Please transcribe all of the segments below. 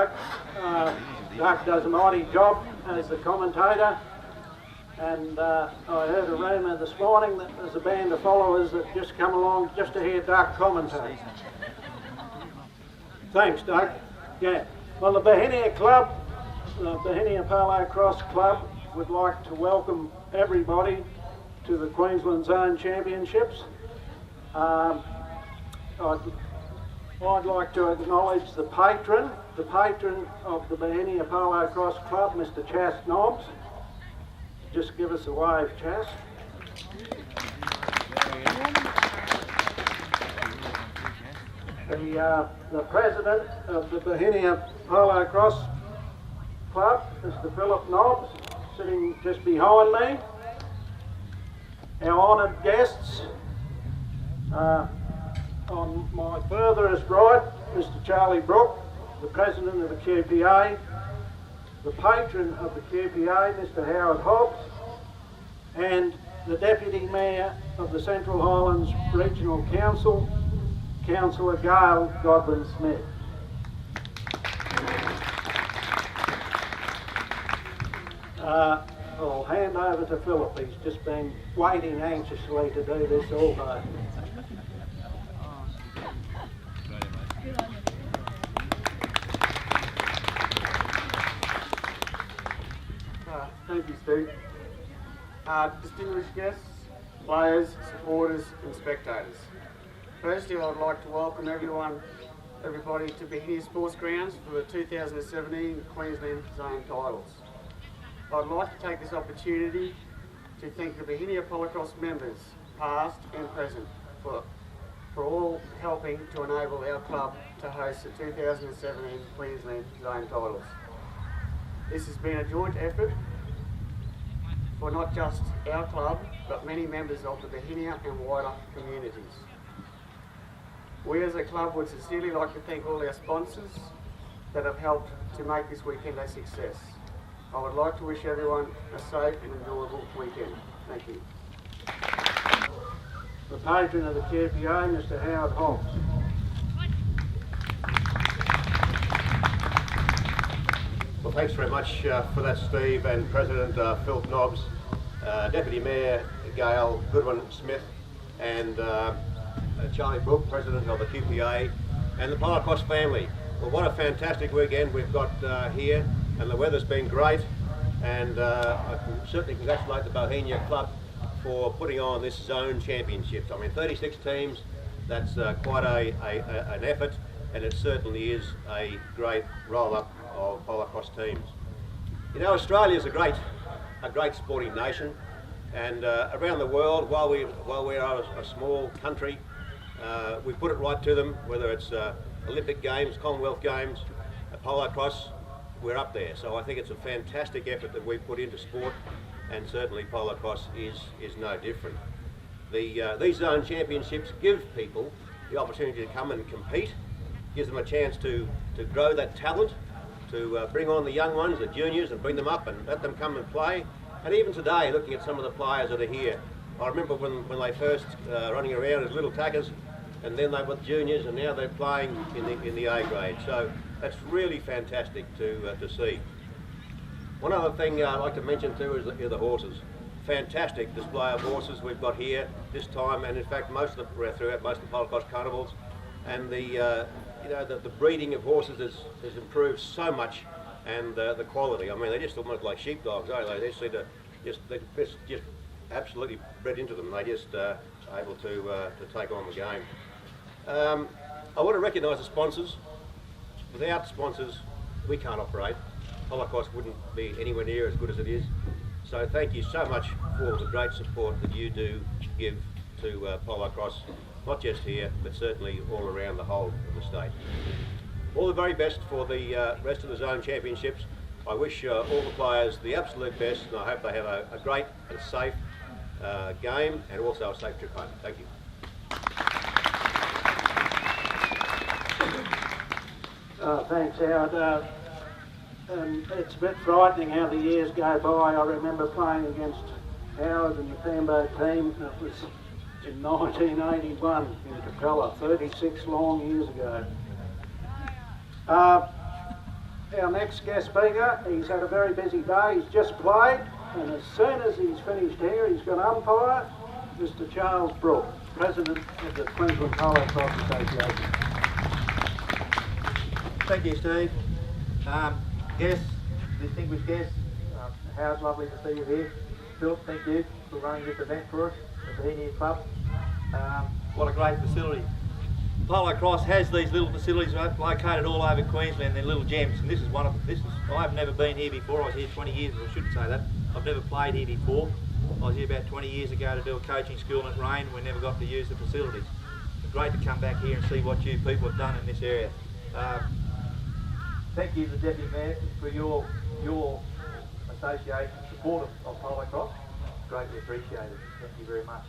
Doug. Doug does a mighty job as the commentator, and I heard a rumour this morning that there's a band of followers that just come along just to hear Doug commentate. Thanks, Doug. Yeah. Well, the Bauhinia Club, the Bauhinia Polo Cross Club, would like to welcome everybody to the Queensland Zone Championships. I'd like to acknowledge the patron of the Bauhinia Polo Cross Club, Mr. Chas Nobbs. Just give us a wave, Chas. The president of the Bauhinia Polo Cross Club, Mr. Philip Nobbs, sitting just behind me. Our honoured guests, on my furthest right, Mr. Charlie Brook, the president of the QPA, the patron of the QPA, Mr. Howard Hobbs, and the deputy mayor of the Central Highlands Regional Council, Councillor Gail Godwin-Smith. I'll hand over to Philip. He's just been waiting anxiously to do this all day. Thank you, Steve. Distinguished guests, players, supporters and spectators. Firstly, I would like to welcome everybody to Bauhinia Sports Grounds for the 2017 Queensland Zone titles. I'd like to take this opportunity to thank the Bauhinia Polo Cross members, past and present, for all helping to enable our club to host the 2017 Queensland Zone titles. This has been a joint effort for not just our club, but many members of the Bauhinia and wider communities. We as a club would sincerely like to thank all our sponsors that have helped to make this weekend a success. I would like to wish everyone a safe and enjoyable weekend. Thank you. The patron of the QPA, Mr. Howard Hobbs. Well, thanks very much for that, Steve, and President Phil Nobbs, Deputy Mayor Gail Goodwin-Smith, and Charlie Brook, President of the QPA, and the Polo Cross family. Well, what a fantastic weekend we've got here, and the weather's been great, and I can certainly congratulate the Bauhinia Club for putting on this zone championships. I mean, 36 teams, that's quite an effort, and it certainly is a great roll-up of polo cross teams. You know, Australia's a great sporting nation, and around the world, while we are a small country, we put it right to them, whether it's Olympic Games, Commonwealth Games, polo cross, we're up there. So I think it's a fantastic effort that we put into sport, and certainly polo cross is no different. These zone championships give people the opportunity to come and compete, gives them a chance to grow that talent, to bring on the young ones, the juniors, and bring them up and let them come and play. And even today, looking at some of the players that are here, I remember when they first running around as little tackers, and then they were juniors, and now they're playing in the A grade. So that's really fantastic to see. One other thing I'd like to mention too is the horses. Fantastic display of horses we've got here this time, and in fact throughout most of the polo cross carnivals. And the breeding of horses has improved so much, and the quality. I mean, they just almost like sheepdogs, aren't they? They seem to just absolutely bred into them. They just able to take on the game. I want to recognise the sponsors. Without sponsors, we can't operate. Polo cross wouldn't be anywhere near as good as it is. So thank you so much for the great support that you do give to polo cross, not just here, but certainly all around the whole of the state. All the very best for the rest of the zone championships. I wish all the players the absolute best, and I hope they have a great and safe game, and also a safe trip home. Thank you. Thanks, Howard. It's a bit frightening how the years go by. I remember playing against Howard and the Pambo team. It was in 1981 in Capella, 36 long years ago. our next guest speaker. He's had a very busy day. He's just played, and as soon as he's finished here, he's going to umpire. Mr. Charles Brook, President of the Queensland Polo Cross Association. Thank you, Steve. Guests, distinguished guests, Howard, lovely to see you here. Phil, thank you for running this event for us, the Bauhinia Club. What a great facility. Polo Cross has these little facilities located all over Queensland. They're little gems, and this is one of them. I've never been here before. I was here 20 years, I shouldn't say that. I've never played here before. I was here about 20 years ago to do a coaching school and it rained. We never got to use the facilities. It's great to come back here and see what you people have done in this area. Thank you to the Deputy Mayor for your association support of Polo Cross. Greatly appreciated. Thank you very much.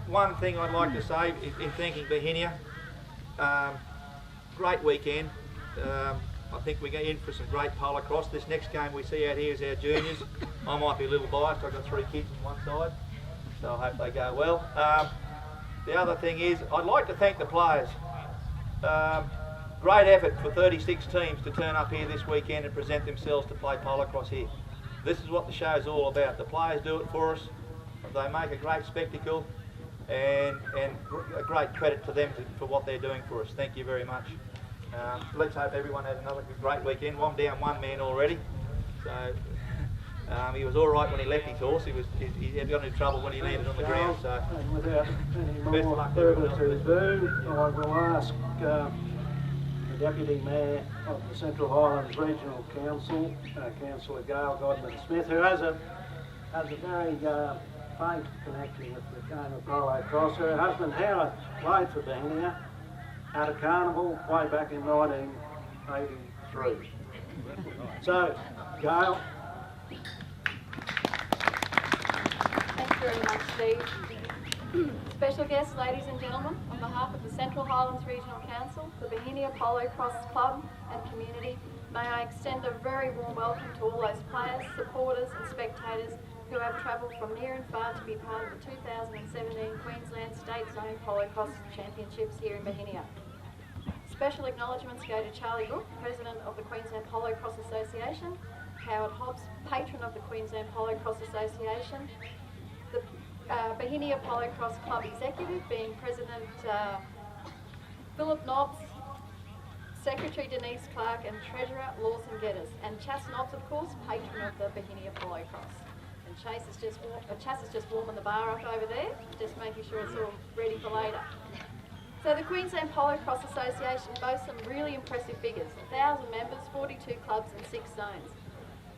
One thing I'd like to say in thanking Bauhinia, great weekend. I think we're in for some great polo cross. This next game we see out here is our juniors. I might be a little biased. I've got 3 kids on one side, so I hope they go well. The other thing is, I'd like to thank the players. Great effort for 36 teams to turn up here this weekend and present themselves to play polo cross here. This is what the show's all about. The players do it for us. They make a great spectacle, and a great credit to them for what they're doing for us. Thank you very much. Let's hope everyone has another great weekend. I'm down 1 man already, so he was all right when he left his horse. He had got into trouble when he landed on the ground. So, and without any more further ado, I will ask the Deputy Mayor of the Central Highlands Regional Council, Councillor Gail Godman-Smith, who has a very faint connection with the game of polo cross. Her husband Howard played for Bauhinia at a carnival way back in 1983. So, Gail. Thanks very much, Steve. Special guests, ladies and gentlemen, on behalf of the Central Highlands Regional Council, the Bauhinia Polo Cross Club and community, may I extend a very warm welcome to all those players, supporters and spectators who have travelled from near and far to be part of the 2017 Queensland State Zone Polo Cross Championships here in Bauhinia. Special acknowledgements go to Charlie Brook, President of the Queensland Polo Cross Association, Howard Hobbs, Patron of the Queensland Polo Cross Association, the Bauhinia Polo Cross Club Executive, being President Philip Nobbs, Secretary Denise Clark and Treasurer Lawson Geddes, and Chas Nobbs, of course, Patron of the Bauhinia Polo Cross. And Chas is just warming the bar up over there, just making sure it's all ready for later. So the Queensland Polo Cross Association boasts some really impressive figures: 1,000 members, 42 clubs and 6 zones.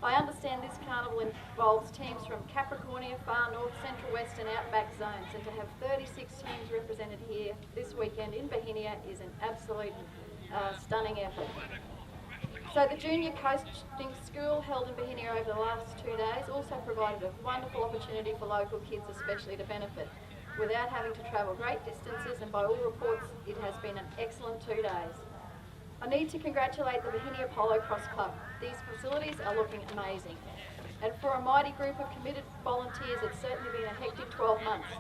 I understand this carnival involves teams from Capricornia, Far North, Central West and Outback zones, and to have 36 teams represented here this weekend in Bauhinia is an absolute stunning effort. So the junior coaching school held in Bauhinia over the last 2 days also provided a wonderful opportunity for local kids especially to benefit, without having to travel great distances, and by all reports it has been an excellent 2 days. I need to congratulate the Bauhinia Polo Cross Club. These facilities are looking amazing. And for a mighty group of committed volunteers, it's certainly been a hectic 12 months.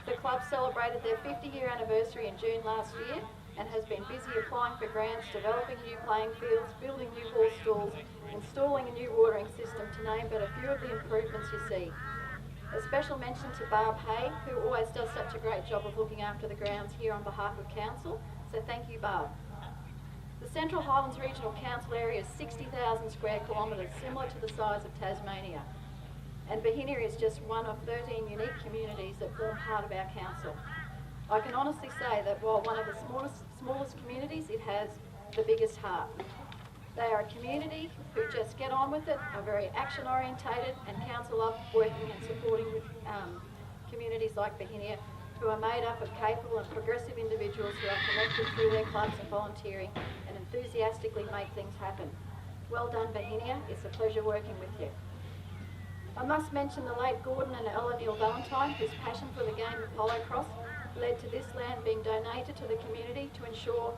The club celebrated their 50-year anniversary in June last year and has been busy applying for grants, developing new playing fields, building new horse stalls, installing a new watering system, to name but a few of the improvements you see. A special mention to Barb Hay, who always does such a great job of looking after the grounds here on behalf of Council, so thank you, Barb. The Central Highlands Regional Council area is 60,000 square kilometres, similar to the size of Tasmania. And Bauhinia is just one of 13 unique communities that form part of our council. I can honestly say that while one of the smallest communities, it has the biggest heart. They are a community who just get on with it, are very action orientated, and council love working and supporting with communities like Bauhinia, who are made up of capable and progressive individuals who are connected through their clubs and volunteering and enthusiastically make things happen. Well done, Bauhinia. It's a pleasure working with you. I must mention the late Gordon and Ella Neal Valentine, whose passion for the game of polo cross led to this land being donated to the community to ensure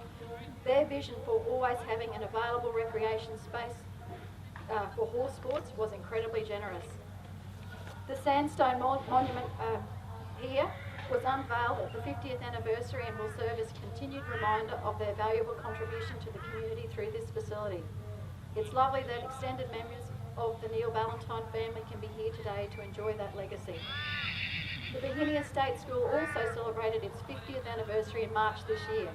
their vision for always having an available recreation space for horse sports was incredibly generous. The sandstone monument here was unveiled at the 50th anniversary and will serve as a continued reminder of their valuable contribution to the community through this facility. It's lovely that extended members of the Neil Ballantyne family can be here today to enjoy that legacy. The Bauhinia State School also celebrated its 50th anniversary in March this year,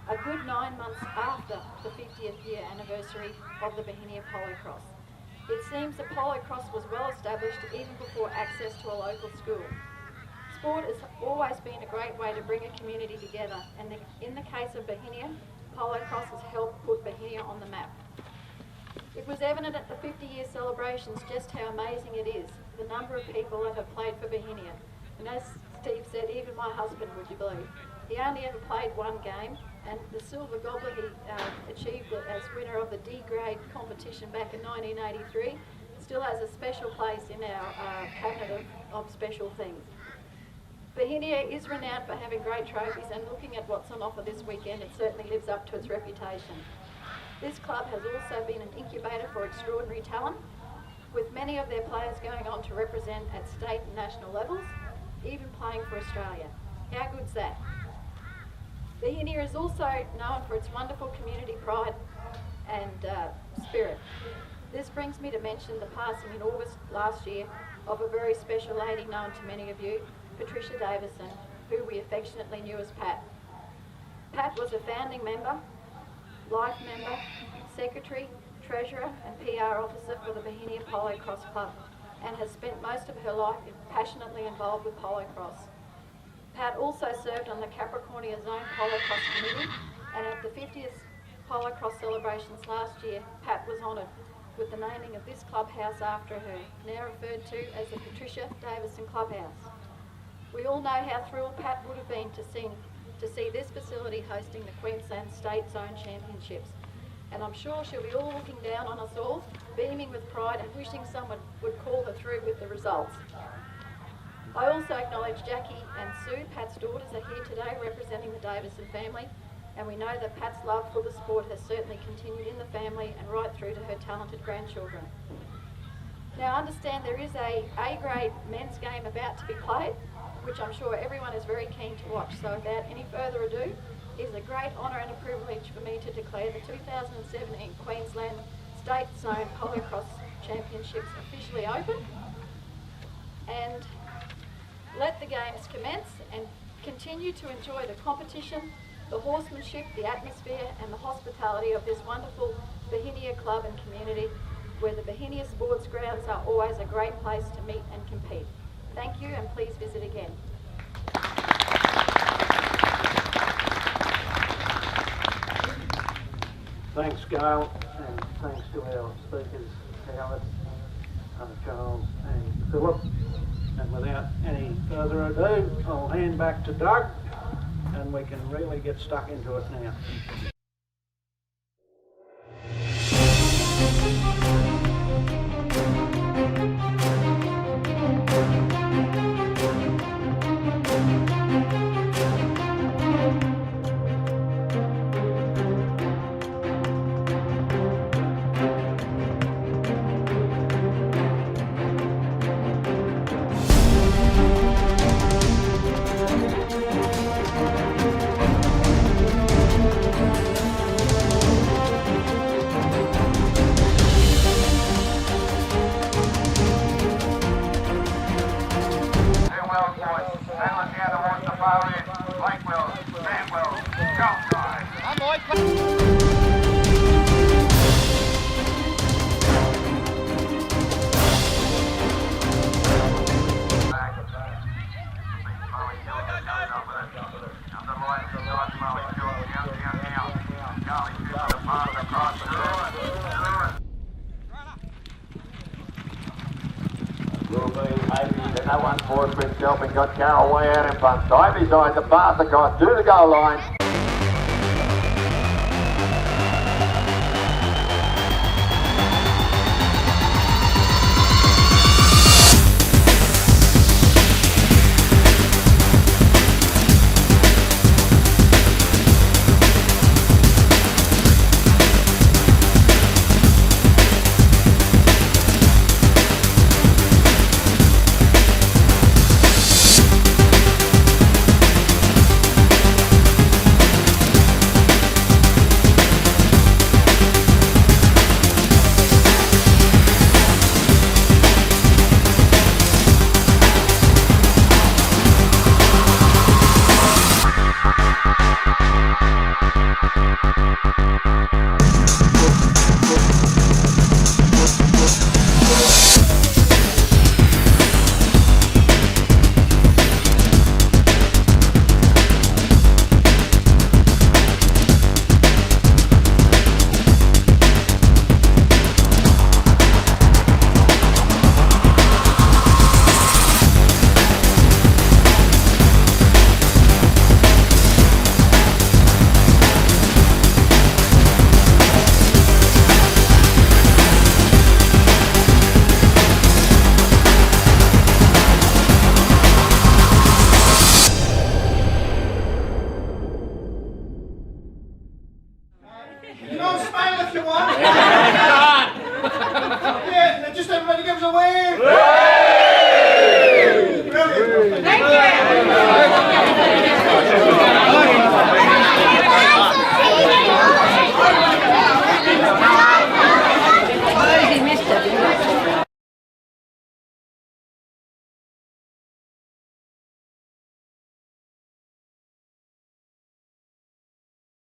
a good 9 months after the 50th year anniversary of the Bauhinia Polo Cross. It seems that Polo Cross was well established even before access to a local school. Sport has always been a great way to bring a community together, and in the case of Bauhinia, Polo Cross has helped put Bauhinia on the map. It was evident at the 50-year celebrations just how amazing it is, the number of people that have played for Bauhinia. And as Steve said, even my husband, would you believe, he only ever played one game, and the Silver Gobbler he achieved as winner of the D grade competition back in 1983 still has a special place in our cabinet of special things. Bauhinia is renowned for having great trophies, and looking at what's on offer this weekend, it certainly lives up to its reputation. This club has also been an incubator for extraordinary talent, with many of their players going on to represent at state and national levels, even playing for Australia. How good's that? Bauhinia is also known for its wonderful community pride and spirit. This brings me to mention the passing in August last year of a very special lady known to many of you, Patricia Davison, who we affectionately knew as Pat. Pat was a founding member, life member, secretary, treasurer and PR officer for the Bauhinia Polo Cross Club, and has spent most of her life passionately involved with Polo Cross. Pat also served on the Capricornia Zone Polo Cross Committee, and at the 50th Polo Cross celebrations last year, Pat was honoured with the naming of this clubhouse after her, now referred to as the Patricia Davison Clubhouse. We all know how thrilled Pat would have been to see this facility hosting the Queensland State Zone Championships, and I'm sure she'll be all looking down on us all, beaming with pride and wishing someone would call her through with the results. I also acknowledge Jackie and Sue, Pat's daughters, are here today representing the Davison family, and we know that Pat's love for the sport has certainly continued in the family and right through to her talented grandchildren. Now I understand there is a A-grade men's game about to be played, which I'm sure everyone is very keen to watch, so without any further ado, it is a great honour and a privilege for me to declare the 2017 Queensland State Zone Polo Cross Championships officially open, and let the games commence and continue to enjoy the competition, the horsemanship, the atmosphere and the hospitality of this wonderful Bauhinia club and community, where the Bauhinia sports grounds are always a great place to meet and compete. Thank you, and please visit again. Thanks, Gail, and thanks to our speakers, Howard, Charles and Philip. And without any further ado, I'll hand back to Doug, and we can really get stuck into it now. No one for himself and got Carroll way out in front. Side beside the pass across to the goal line. a win!